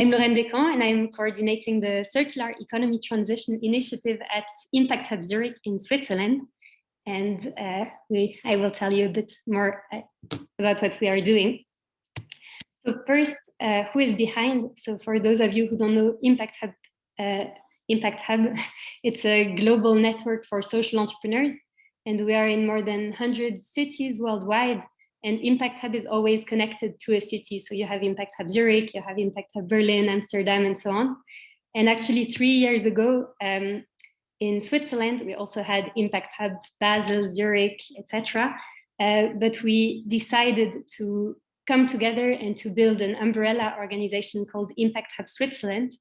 I'm Laurène Descamps, and I'm coordinating the Circular Economy Transition Initiative at Impact Hub Zurich in Switzerland. And I will tell you a bit more about what we are doing. So first, who is behind? So for those of you who don't know Impact Hub, it's a global network for social entrepreneurs. And we are in more than 100 cities worldwide. And Impact Hub is always connected to a city. So you have Impact Hub Zurich, you have Impact Hub Berlin, Amsterdam, and so on. And actually 3 years ago, in Switzerland, we also had Impact Hub Basel, Zurich, etc. But we decided to come together and to build an umbrella organization called Impact Hub Switzerland.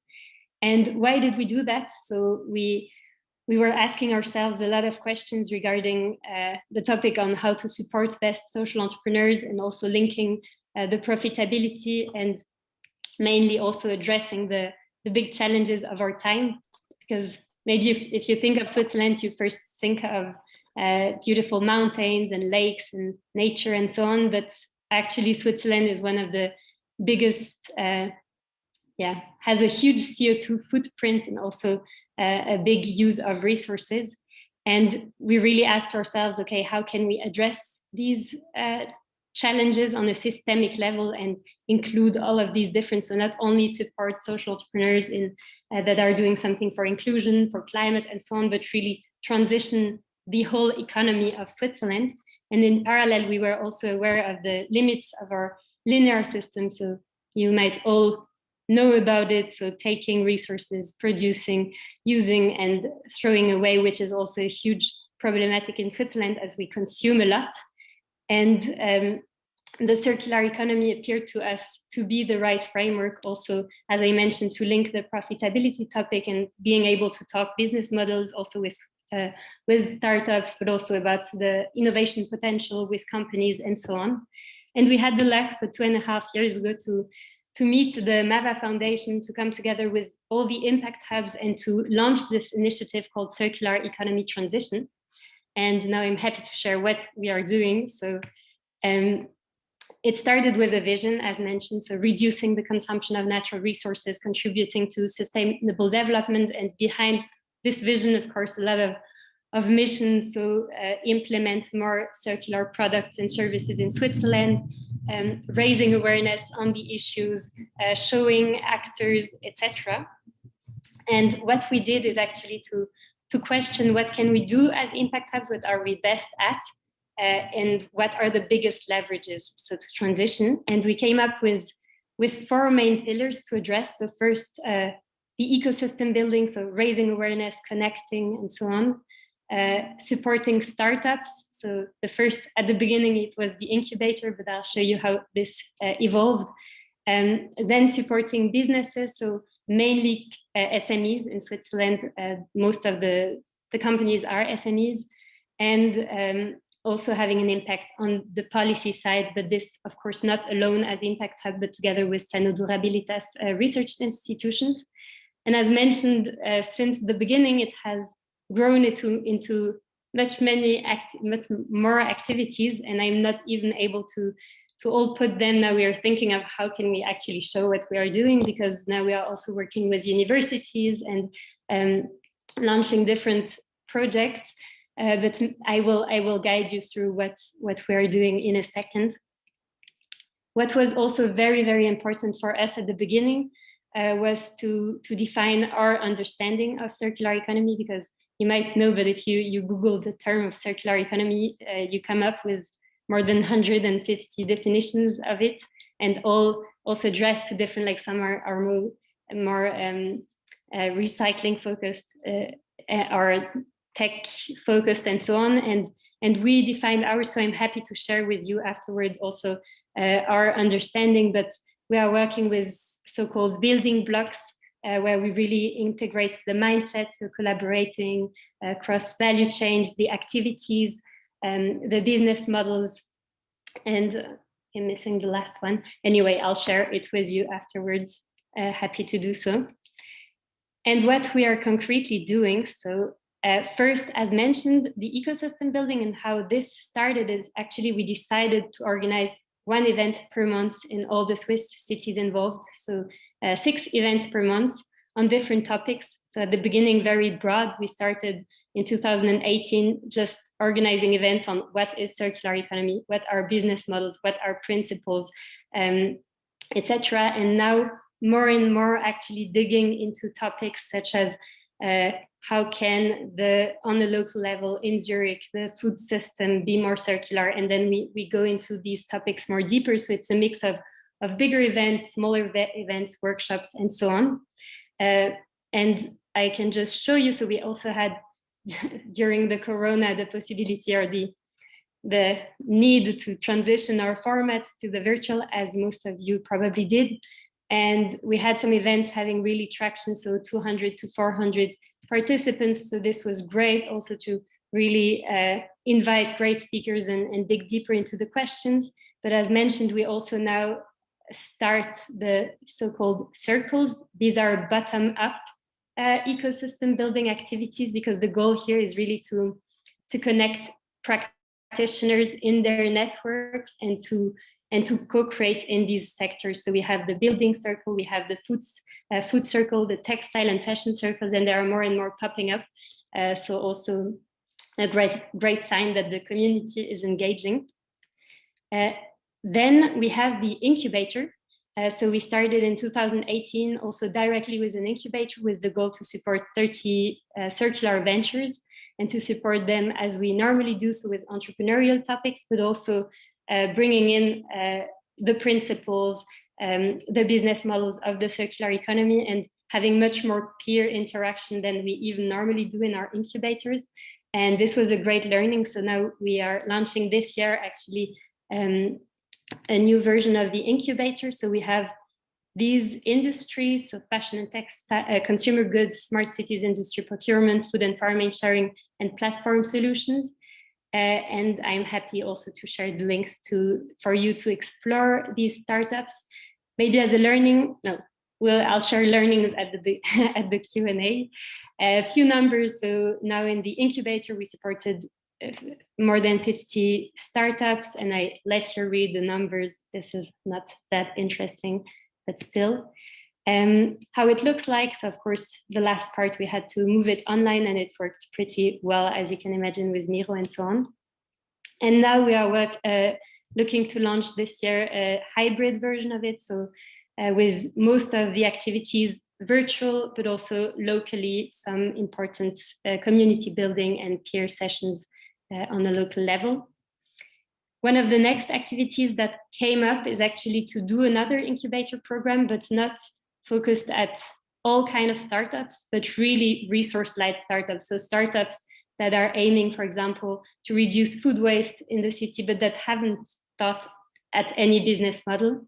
And why did we do that? So we were asking ourselves a lot of questions regarding the topic on how to support best social entrepreneurs, and also linking the profitability, and mainly also addressing the big challenges of our time. Because maybe if you think of Switzerland, you first think of beautiful mountains and lakes and nature and so on, but actually Switzerland is one of the biggest, has a huge CO2 footprint, and also a big use of resources. And we really asked ourselves, okay, how can we address these challenges on a systemic level and include all of these different, so not only support social entrepreneurs in that are doing something for inclusion, for climate and so on, but really transition the whole economy of Switzerland. And in parallel, we were also aware of the limits of our linear system. So you might all know about it. So taking resources, producing, using, and throwing away, which is also a huge problematic in Switzerland as we consume a lot. And the circular economy appeared to us to be the right framework also, as I mentioned, to link the profitability topic and being able to talk business models also with startups, but also about the innovation potential with companies and so on. And we had the luck, so 2.5 years ago, to meet the MAVA Foundation, to come together with all the impact hubs and to launch this initiative called Circular Economy Transition. And now I'm happy to share what we are doing. So it started with a vision, as mentioned, so reducing the consumption of natural resources, contributing to sustainable development. And behind this vision, of course, a lot of missions, so implement more circular products and services in Switzerland, raising awareness on the issues, showing actors, etc. And what we did is actually to question what can we do as impact hubs, what are we best at, and what are the biggest leverages so to transition. And we came up with 4 main pillars to address. The first, the ecosystem building, so raising awareness, connecting, and so on. Supporting startups. So the first, at the beginning, it was the incubator, but I'll show you how this evolved. Then supporting businesses, so mainly SMEs in Switzerland. Most of the companies are SMEs, and also having an impact on the policy side, but this, of course, not alone as Impact Hub, but together with Sano Durabilitas research institutions. And as mentioned, since the beginning, it has grown into much more activities, and I'm not even able to all put them. Now we are thinking of how can we actually show what we are doing, because now we are also working with universities and launching different projects. But I will guide you through what we are doing in a second. What was also very, very important for us at the beginning was to define our understanding of circular economy, because you might know, but if you Google the term of circular economy, you come up with more than 150 definitions of it, and all also addressed to different, like some are more recycling focused, or tech focused, and so on. And we defined ours, so I'm happy to share with you afterwards also our understanding, but we are working with so-called building blocks, where we really integrate the mindset, so collaborating across value chains, the activities, the business models, and I'm missing the last one. Anyway, I'll share it with you afterwards. Happy to do so. And what we are concretely doing, so first, as mentioned, the ecosystem building and how this started is actually we decided to organize 1 event per month in all the Swiss cities involved. So 6 events per month on different topics. So at the beginning, very broad. We started in 2018 just organizing events on what is circular economy, what are business models, what are principles, etc. And now more and more actually digging into topics such as how can on the local level in Zurich, the food system be more circular? And then we go into these topics more deeper. So it's a mix of bigger events, smaller events, workshops, and so on. And I can just show you, so we also had during the Corona, the possibility or the need to transition our formats to the virtual, as most of you probably did. And we had some events having really traction, so 200 to 400 participants. So this was great also to really invite great speakers and dig deeper into the questions. But as mentioned, we also now start the so-called circles. These are bottom-up ecosystem building activities, because the goal here is really to connect practitioners in their network and to co-create in these sectors. So we have the building circle, we have the food circle, the textile and fashion circles, and there are more and more popping up. So also a great sign that the community is engaging. Then we have the incubator. So we started in 2018 also directly with an incubator with the goal to support 30 circular ventures and to support them as we normally do, so with entrepreneurial topics, but also bringing in the principles, the business models of the circular economy, and having much more peer interaction than we even normally do in our incubators. And this was a great learning. So now we are launching this year actually a new version of the incubator. So we have these industries, so fashion and textile, consumer goods, smart cities, industry procurement, food and farming, sharing, and platform solutions. And I'm happy also to share the links for you to explore these startups. Maybe as a learning, I'll share learnings at the at the Q&A. A few numbers. So now in the incubator, we supported more than 50 startups, and I let you read the numbers. This is not that interesting, but still. How it looks like, so of course, the last part we had to move it online, and it worked pretty well, as you can imagine, with Miro and so on. And now we are looking to launch this year a hybrid version of it, so with most of the activities virtual, but also locally, some important community building and peer sessions on a local level. One of the next activities that came up is actually to do another incubator program, but not focused at all kinds of startups, but really resource-light startups. So startups that are aiming, for example, to reduce food waste in the city, but that haven't thought at any business model.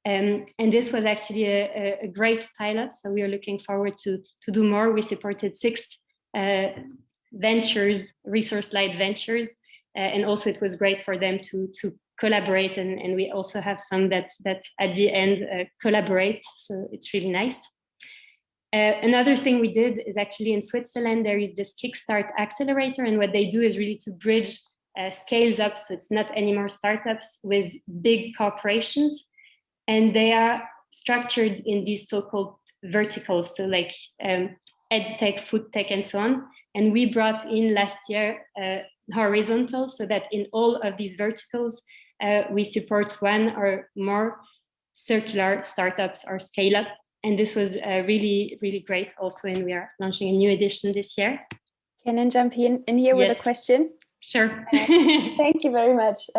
And this was actually a great pilot. So we are looking forward to do more. We supported 6 ventures, resource-light ventures. And also it was great for them to collaborate. And we also have some that at the end collaborate. So it's really nice. Another thing we did is actually in Switzerland, there is this Kickstart Accelerator. And what they do is really to bridge scales up. So it's not anymore startups with big corporations. And they are structured in these so-called verticals. So like ed tech, food tech, and so on. And we brought in last year horizontal, so that in all of these verticals, we support one or more circular startups or scale up. And this was really, really great also. And we are launching a new edition this year. Can I jump in here with a question? Sure. Thank you very much.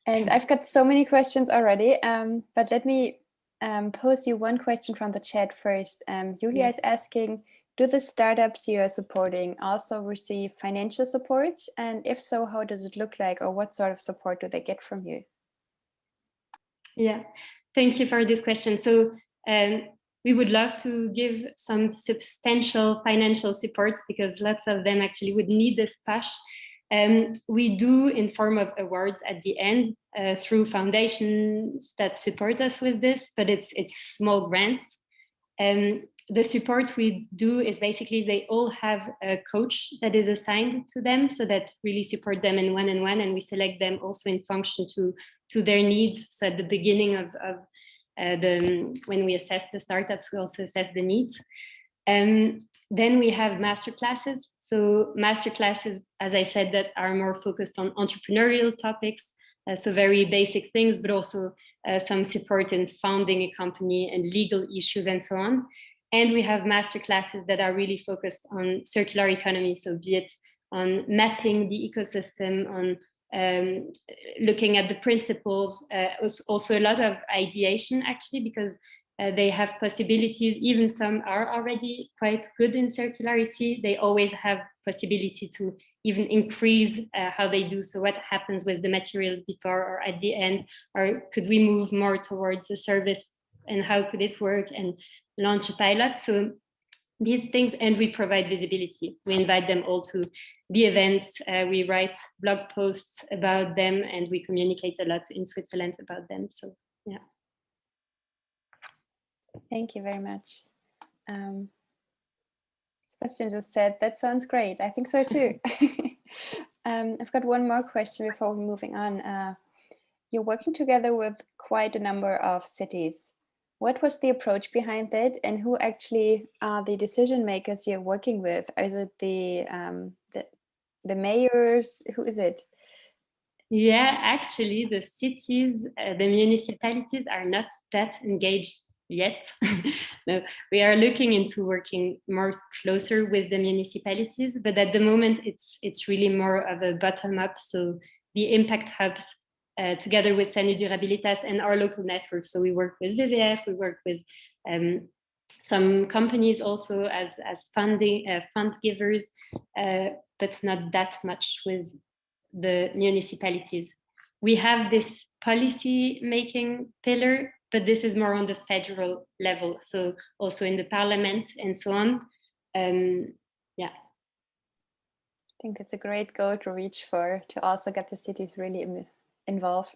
And I've got so many questions already, but let me pose you one question from the chat first. Julia is asking, do the startups you are supporting also receive financial support? And if so, how does it look like, or what sort of support do they get from you? Yeah, thank you for this question. So we would love to give some substantial financial support, because lots of them actually would need this push. We do in form of awards at the end through foundations that support us with this, but it's small grants. The support we do is basically they all have a coach that is assigned to them, so that really support them in one-on-one, and we select them also in function to their needs. So at the beginning of when we assess the startups, we also assess the needs. Then we have masterclasses. So masterclasses, as I said, that are more focused on entrepreneurial topics. So very basic things, but also some support in founding a company and legal issues and so on. And we have masterclasses that are really focused on circular economy. So be it on mapping the ecosystem, on looking at the principles, also a lot of ideation actually, because they have possibilities. Even some are already quite good in circularity. They always have possibility to even increase how they do. So what happens with the materials before or at the end, or could we move more towards the service and how could it work, and launch a pilot. So these things, and we provide visibility. We invite them all to the events. We write blog posts about them, and we communicate a lot in Switzerland about them. So yeah. Thank you very much. Sebastian just said, that sounds great. I think so too. I've got one more question before we're moving on. You're working together with quite a number of cities. What was the approach behind that, and who actually are the decision makers you're working with? Is it the mayors? Who is it? Yeah, actually, the cities, the municipalities are not that engaged yet. No, we are looking into working more closer with the municipalities, but at the moment it's really more of a bottom up. So the impact hubs, together with Sanu Durabilitas and our local network. So we work with WWF, we work with some companies also as funding fund givers, but not that much with the municipalities. We have this policy making pillar, but this is more on the federal level. So also in the parliament and so on. Yeah. I think that's a great goal to reach for, to also get the cities really involved.